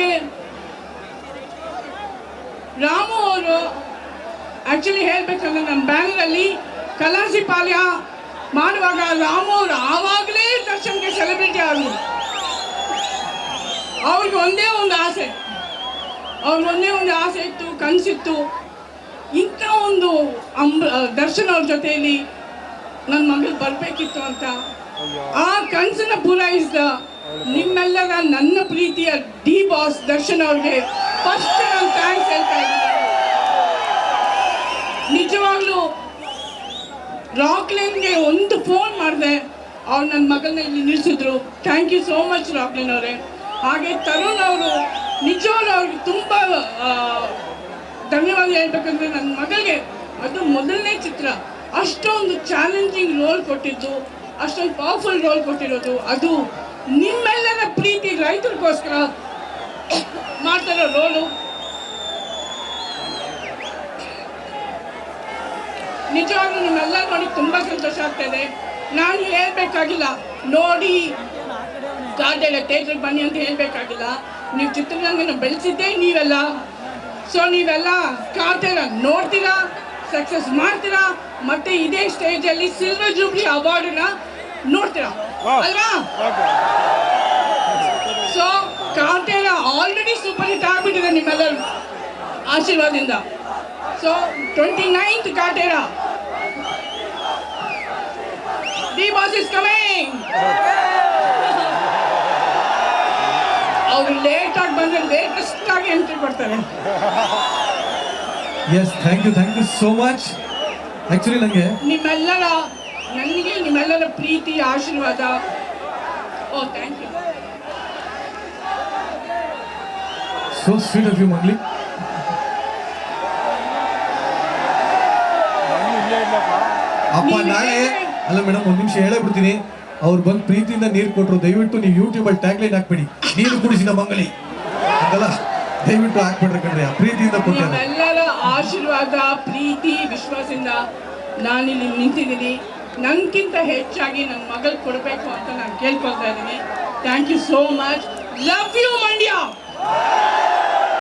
ಹಾಗೆ ರಾಮು ಅವರು ಆ್ಯಕ್ಚುಲಿ ಹೇಳಬೇಕಂದ್ರೆ ನಮ್ಮ ಬ್ಯಾಂಗ್ಳೂರಲ್ಲಿ ಕಲಾಸಿ ಪಾಳ್ಯ ಮಾಡುವಾಗ ರಾಮು ಅವರು ಆವಾಗಲೇ ದರ್ಶನ್ಗೆ ಸೆಲೆಬ್ರಿಟಿ ಆದರು. ಅವ್ರಿಗೆ ಒಂದೇ ಒಂದು ಆಸೆ ಇತ್ತು, ಕನಸಿತ್ತು, ಇಂಥ ಒಂದು ದರ್ಶನ್ ಅವ್ರ ಜೊತೆಯಲ್ಲಿ ನನ್ನ ಮಗಳು ಬರಬೇಕಿತ್ತು ಅಂತ. ಆ ಕನಸನ್ನ ಪೂರೈಸಿದ ನಿಮ್ಮೆಲ್ಲರ ನನ್ನ ಪ್ರೀತಿಯ ಡಿ ಬಾಸ್ ದರ್ಶನ್ ಅವ್ರಿಗೆ ಫಸ್ಟ್ ನಾನು ಥ್ಯಾಂಕ್ಸ್ ಹೇಳ್ತಾ ಇದ್ದೀನಿ. ನಿಜವಾಗ್ಲೂ ರಾಕ್ಲೈನ್ಗೆ ಒಂದು ಫೋನ್ ಮಾಡಿದೆ, ಅವ್ರು ನನ್ನ ಮಗಳನ್ನ ಇಲ್ಲಿ ನಿಲ್ಲಿಸಿದ್ರು. Thank you so much Rockline ಅವರೇ. ಹಾಗೆ ತರುಣ್ ಅವರು ನಿಜವಾಗ್ಲೂ ಅವ್ರಿಗೆ ತುಂಬ ಧನ್ಯವಾದ ಹೇಳ್ಬೇಕಂದ್ರೆ ನನ್ನ ಮಗಳಿಗೆ ಅದು ಮೊದಲನೇ ಚಿತ್ರ, ಅಷ್ಟೊಂದು ಚಾಲೆಂಜಿಂಗ್ ರೋಲ್ ಕೊಟ್ಟಿದ್ದು, ಅಷ್ಟೊಂದು ಪವರ್ಫುಲ್ ರೋಲ್ ಕೊಟ್ಟಿರೋದು, ಅದು ನಿಮ್ಮೆಲ್ಲರ ಪ್ರೀತಿ ರೈತರಿಗೋಸ್ಕರ ಮಾಡ್ತಿರೋ ರೋಲು. ನಿಜವಾಗ್ಲೂ ನಿಮ್ಮೆಲ್ಲ ನೋಡಿ ತುಂಬ ಸಂತೋಷ ಆಗ್ತಾಯಿದೆ. ನಾನು ಹೇಳಬೇಕಾಗಿಲ್ಲ, ನೋಡಿ ಗಾರ್ಡೆಲ್ಲ ಥಿಯೇಟ್ರಿಗೆ ಬನ್ನಿ ಅಂತ ಹೇಳಬೇಕಾಗಿಲ್ಲ. ನೀವು ಚಿತ್ರರಂಗನ ಬೆಳೆಸಿದ್ದೇ ನೀವೆಲ್ಲ. ಸೊ ನೀವೆಲ್ಲ ಕಾಡ್ತೀರಾ, ನೋಡ್ತೀರಾ, ಸಕ್ಸಸ್ ಮಾಡ್ತೀರಾ, ಮತ್ತೆ ಇದೇ ಸ್ಟೇಜಲ್ಲಿ ಸಿಲ್ವರ್ ಜೂಬ್ಲಿ ಅವಾರ್ಡನ್ನ ನೋಡ್ತೀರಾ ಅಲ್ವಾ? So Kaatera already super hit ಆಗ್ಬಿಟ್ಟಿದೆ ನಿಮ್ಮೆಲ್ಲರ ಆಶೀರ್ವಾದದಿಂದ. So 29th Kaatera, D boss is coming. ಅವರು ಲೇಟ್ ಆಗಿ ಬಂದ್ರೆ ಲೇಟೆಸ್ಟ್ ಆಗಿ ಎಂಟ್ರಿ ಕೊಡ್ತಾರೆ. Yes, thank you so much. Actually ನನಗೆ ನಿಮ್ಮೆಲ್ಲರ ಪ್ರೀತಿ ಆಶೀರ್ವಾದ. Oh thank you. So sweet of you Mangli. ಅಪ್ಪ ನಾಳೆ ಅಲ್ಲ ಮೇಡಮ್, ಒಂದು ನಿಮಿಷ ಹೇಳೇ ಬಿಡ್ತೀನಿ. ಅವ್ರು ಬಂದು ಪ್ರೀತಿಯಿಂದ ನೀರು ಕೊಟ್ಟರು. ದಯವಿಟ್ಟು ನೀವು ಯೂಟ್ಯೂಬಲ್ಲಿ ಟ್ಯಾಗ್ಲೈನ್ ಹಾಕ್ಬೇಡಿ, ನೀರು ಕುಡಿಸಿದ ಮಂಗಲಿ ಅಂತಲ್ಲ, ದಯವಿಟ್ಟು ಹಾಕ್ಬಿಡ್ರಿ ಕಣ್ರಿ. ಆ ಪ್ರೀತಿಯಿಂದ ಕೊಟ್ಟರು. ನಿಮ್ಮೆಲ್ಲರ ಆಶೀರ್ವಾದ, ಪ್ರೀತಿ, ವಿಶ್ವಾಸದಿಂದ ನಾನಿಲ್ಲಿ ನಿಂತಿದ್ದೀನಿ. ನನಗಿಂತ ಹೆಚ್ಚಾಗಿ ನನ್ನ ಮಗಳು ಕೊಡಬೇಕು ಅಂತ ನಾನು ಕೇಳ್ಕೊಳ್ತಾ ಇದ್ದೀನಿ. Thank you so much. Love you Mandya.